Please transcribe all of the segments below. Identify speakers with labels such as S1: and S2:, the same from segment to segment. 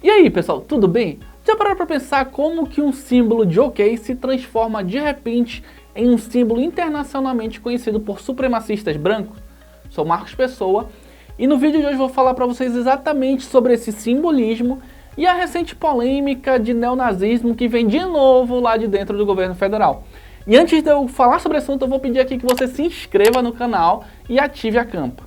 S1: E aí pessoal, tudo bem? Já pararam para pensar como que um símbolo de OK se transforma de repente em um símbolo internacionalmente conhecido por supremacistas brancos? Sou Marcos Pessoa e no vídeo de hoje vou falar para vocês exatamente sobre esse simbolismo e a recente polêmica de neonazismo que vem de novo lá de dentro do governo federal. E antes de eu falar sobre o assunto, eu vou pedir aqui que você se inscreva no canal e ative a campa.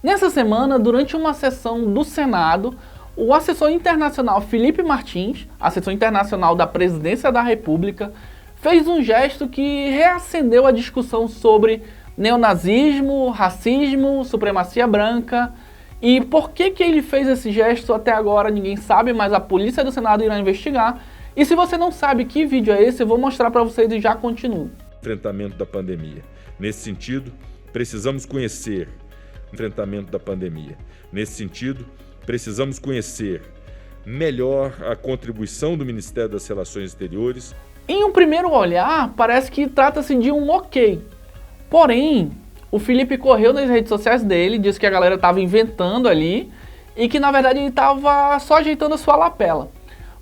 S1: Nessa semana, durante uma sessão do Senado, o assessor internacional Felipe Martins, assessor internacional da Presidência da República, fez um gesto que reacendeu a discussão sobre neonazismo, racismo, supremacia branca. E por que ele fez esse gesto até agora ninguém sabe, mas a polícia do Senado irá investigar. E se você não sabe que vídeo é esse, eu vou mostrar para vocês e já continuo.
S2: Enfrentamento da pandemia. Nesse sentido, precisamos conhecer enfrentamento da pandemia. Nesse sentido, precisamos conhecer melhor a contribuição do Ministério das Relações Exteriores.
S1: Em um primeiro olhar, parece que trata-se de um OK. Porém, o Felipe correu nas redes sociais dele, disse que a galera estava inventando ali e que na verdade ele estava só ajeitando a sua lapela.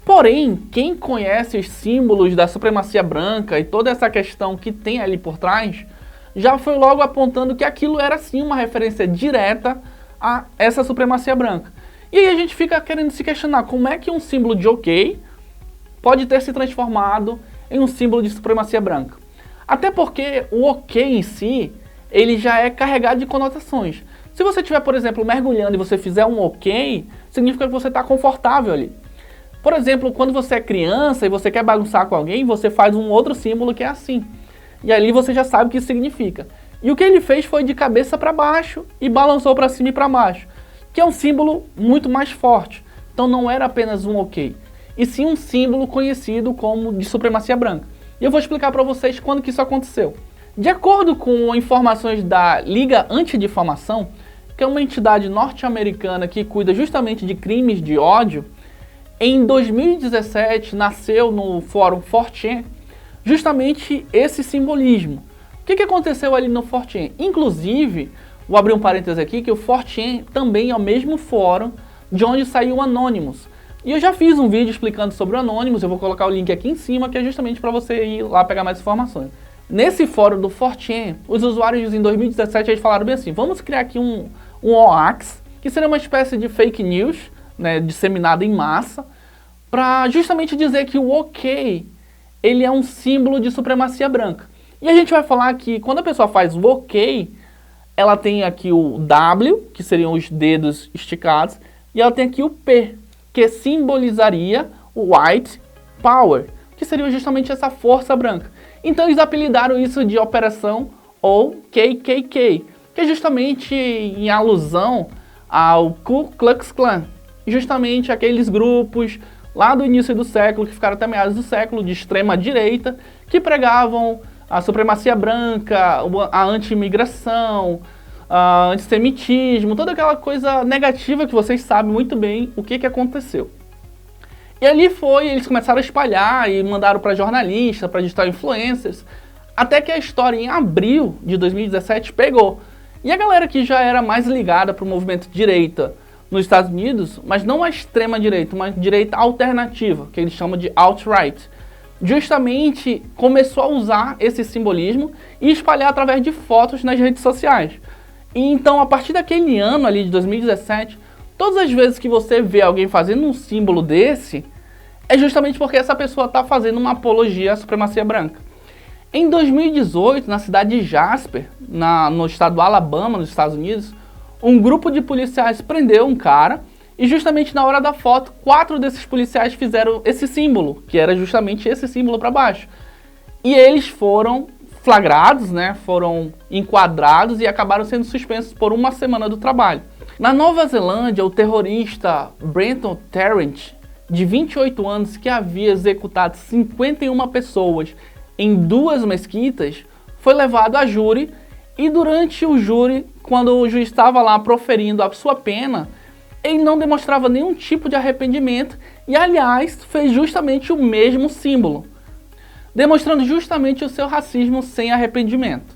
S1: Porém, quem conhece os símbolos da supremacia branca e toda essa questão que tem ali por trás, já foi logo apontando que aquilo era sim uma referência direta a essa supremacia branca. E aí a gente fica querendo se questionar como é que um símbolo de OK pode ter se transformado em um símbolo de supremacia branca. Até porque o OK em si, ele já é carregado de conotações. Se você estiver, por exemplo, mergulhando e você fizer um OK, significa que você está confortável ali. Por exemplo, quando você é criança e você quer bagunçar com alguém, você faz um outro símbolo que é assim. E ali você já sabe o que isso significa. E o que ele fez foi de cabeça para baixo e balançou para cima e para baixo, que é um símbolo muito mais forte. Então não era apenas um OK, e sim um símbolo conhecido como de supremacia branca. E eu vou explicar para vocês quando que isso aconteceu. De acordo com informações da Liga Antidifamação, que é uma entidade norte-americana que cuida justamente de crimes de ódio, em 2017 nasceu no fórum 4chan justamente esse simbolismo. O que aconteceu ali no 4chan? Inclusive, vou abrir um parênteses aqui, que o 4chan também é o mesmo fórum de onde saiu o Anonymous. E eu já fiz um vídeo explicando sobre o Anonymous, eu vou colocar o link aqui em cima, que é justamente para você ir lá pegar mais informações. Nesse fórum do 4chan, os usuários em 2017 eles falaram bem assim, vamos criar aqui um hoax, que seria uma espécie de fake news, né, disseminada em massa, para justamente dizer que o OK ele é um símbolo de supremacia branca. E a gente vai falar que quando a pessoa faz o OK, ela tem aqui o W, que seriam os dedos esticados, e ela tem aqui o P, que simbolizaria o White Power, que seria justamente essa força branca. Então eles apelidaram isso de Operação ou KKK, que é justamente em alusão ao Ku Klux Klan, justamente aqueles grupos lá do início do século, que ficaram até meados do século, de extrema direita, que pregavam a supremacia branca, a anti-imigração, a antissemitismo, toda aquela coisa negativa que vocês sabem muito bem o que aconteceu. E ali eles começaram a espalhar e mandaram para jornalistas, para digital influencers, até que a história em abril de 2017 pegou. E a galera que já era mais ligada para o movimento de direita nos Estados Unidos, mas não a extrema direita, uma direita alternativa, que eles chamam de alt-right, justamente começou a usar esse simbolismo e espalhar através de fotos nas redes sociais. E então, a partir daquele ano ali de 2017, todas as vezes que você vê alguém fazendo um símbolo desse, é justamente porque essa pessoa está fazendo uma apologia à supremacia branca. Em 2018, na cidade de Jasper, no estado do Alabama, nos Estados Unidos, um grupo de policiais prendeu um cara e justamente na hora da foto, 4 desses policiais fizeram esse símbolo, que era justamente esse símbolo para baixo. E eles foram flagrados, né, foram enquadrados e acabaram sendo suspensos por uma semana do trabalho. Na Nova Zelândia, o terrorista Brenton Tarrant, de 28 anos, que havia executado 51 pessoas em 2 mesquitas, foi levado a júri. E durante o júri, quando o juiz estava lá proferindo a sua pena, ele não demonstrava nenhum tipo de arrependimento e, aliás, fez justamente o mesmo símbolo, demonstrando justamente o seu racismo sem arrependimento.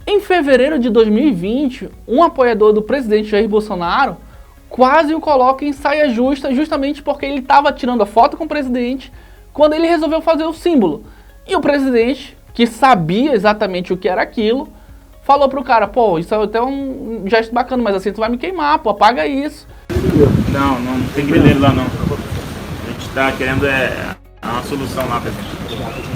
S1: Em fevereiro de 2020, um apoiador do presidente Jair Bolsonaro quase o coloca em saia justa justamente porque ele estava tirando a foto com o presidente quando ele resolveu fazer o símbolo. E o presidente, que sabia exatamente o que era aquilo, falou pro cara, pô, isso é até um gesto bacana, mas assim tu vai me queimar, pô, apaga isso.
S3: Não tem que vender lá não. A gente tá querendo uma solução lá, pessoal.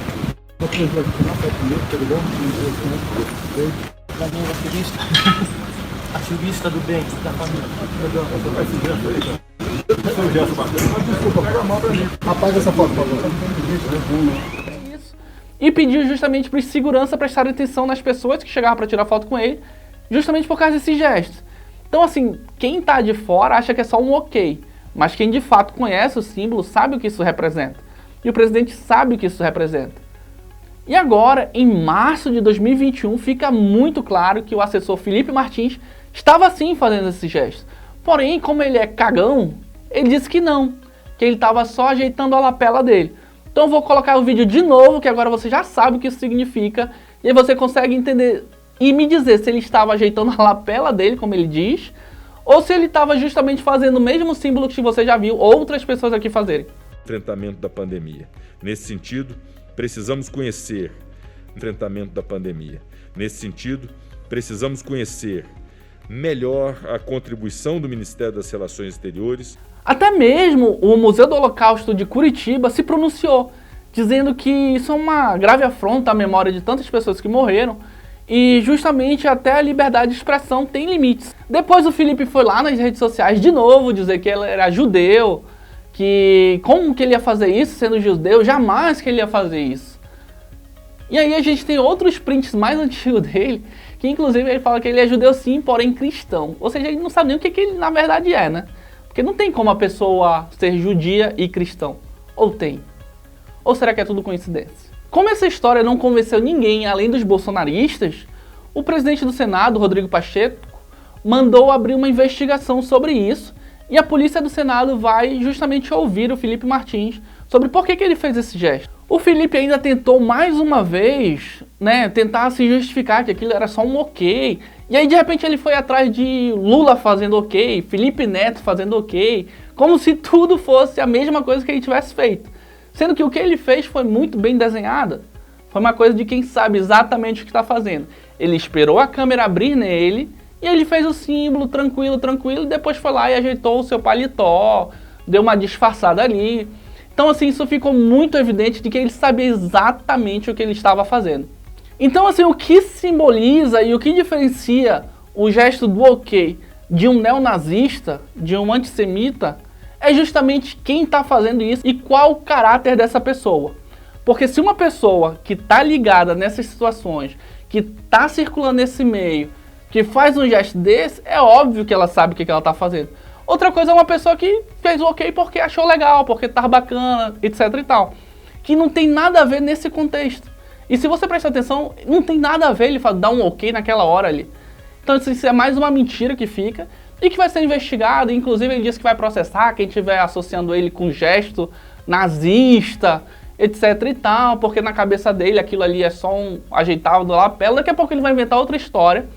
S3: Ativista do bem, da família.
S4: Apaga essa foto, por favor.
S1: É isso. E pediu justamente para os segurança prestarem atenção nas pessoas que chegavam para tirar foto com ele, justamente por causa desses gestos. Então assim, quem tá de fora acha que é só um ok, mas quem de fato conhece o símbolo sabe o que isso representa. E o presidente sabe o que isso representa. E agora, em março de 2021, fica muito claro que o assessor Felipe Martins estava sim fazendo esse gesto. Porém, como ele é cagão, ele disse que não, que ele estava só ajeitando a lapela dele. Então eu vou colocar o vídeo de novo, que agora você já sabe o que isso significa, e aí você consegue entender e me dizer se ele estava ajeitando a lapela dele, como ele diz, ou se ele estava justamente fazendo o mesmo símbolo que você já viu outras pessoas aqui fazerem.
S2: Enfrentamento da pandemia. Nesse sentido, precisamos conhecer o enfrentamento da pandemia. Nesse sentido, precisamos conhecer melhor a contribuição do Ministério das Relações Exteriores.
S1: Até mesmo o Museu do Holocausto de Curitiba se pronunciou, dizendo que isso é uma grave afronta à memória de tantas pessoas que morreram e justamente até a liberdade de expressão tem limites. Depois o Felipe foi lá nas redes sociais de novo dizer que ele era judeu, que como que ele ia fazer isso sendo judeu, jamais que ele ia fazer isso. E aí a gente tem outros prints mais antigos dele, que inclusive ele fala que ele é judeu sim, porém cristão. Ou seja, ele não sabe nem o que ele na verdade é, né? Porque não tem como a pessoa ser judia e cristão. Ou tem? Ou será que é tudo coincidência? Como essa história não convenceu ninguém além dos bolsonaristas, o presidente do Senado, Rodrigo Pacheco, mandou abrir uma investigação sobre isso e a polícia do Senado vai justamente ouvir o Felipe Martins sobre por que ele fez esse gesto. O Felipe ainda tentou mais uma vez, né, tentar se justificar que aquilo era só um ok. E aí de repente ele foi atrás de Lula fazendo ok, Felipe Neto fazendo ok, como se tudo fosse a mesma coisa que ele tivesse feito. Sendo que o que ele fez foi muito bem desenhado. Foi uma coisa de quem sabe exatamente o que está fazendo. Ele esperou a câmera abrir nele e ele fez o símbolo tranquilo, e depois foi lá e ajeitou o seu paletó, deu uma disfarçada ali. Então assim, isso ficou muito evidente de que ele sabia exatamente o que ele estava fazendo. Então assim, o que simboliza e o que diferencia o gesto do ok de um neonazista, de um antissemita, é justamente quem está fazendo isso e qual o caráter dessa pessoa. Porque se uma pessoa que está ligada nessas situações, que está circulando nesse meio, que faz um gesto desse, é óbvio que ela sabe o que ela está fazendo. Outra coisa é uma pessoa que fez o ok porque achou legal, porque tá bacana, etc e tal. Que não tem nada a ver nesse contexto. E se você prestar atenção, não tem nada a ver ele dar um ok naquela hora ali. Então isso é mais uma mentira que fica e que vai ser investigado. Inclusive ele disse que vai processar quem estiver associando ele com gesto nazista, etc e tal, porque na cabeça dele aquilo ali é só um ajeitado da lapela. Daqui a pouco ele vai inventar outra história.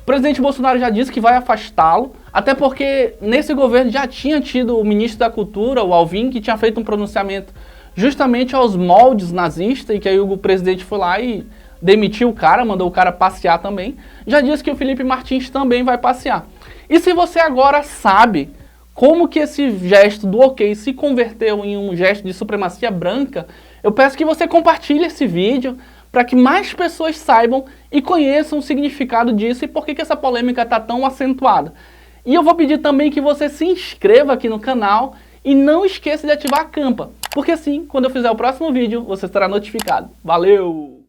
S1: O presidente Bolsonaro já disse que vai afastá-lo, até porque nesse governo já tinha tido o ministro da Cultura, o Alvim, que tinha feito um pronunciamento justamente aos moldes nazistas, e que aí o presidente foi lá e demitiu o cara, mandou o cara passear também. Já disse que o Felipe Martins também vai passear. E se você agora sabe como que esse gesto do ok se converteu em um gesto de supremacia branca, eu peço que você compartilhe esse vídeo para que mais pessoas saibam e conheçam o significado disso e por que essa polêmica está tão acentuada. E eu vou pedir também que você se inscreva aqui no canal e não esqueça de ativar a campa, porque assim, quando eu fizer o próximo vídeo, você será notificado. Valeu!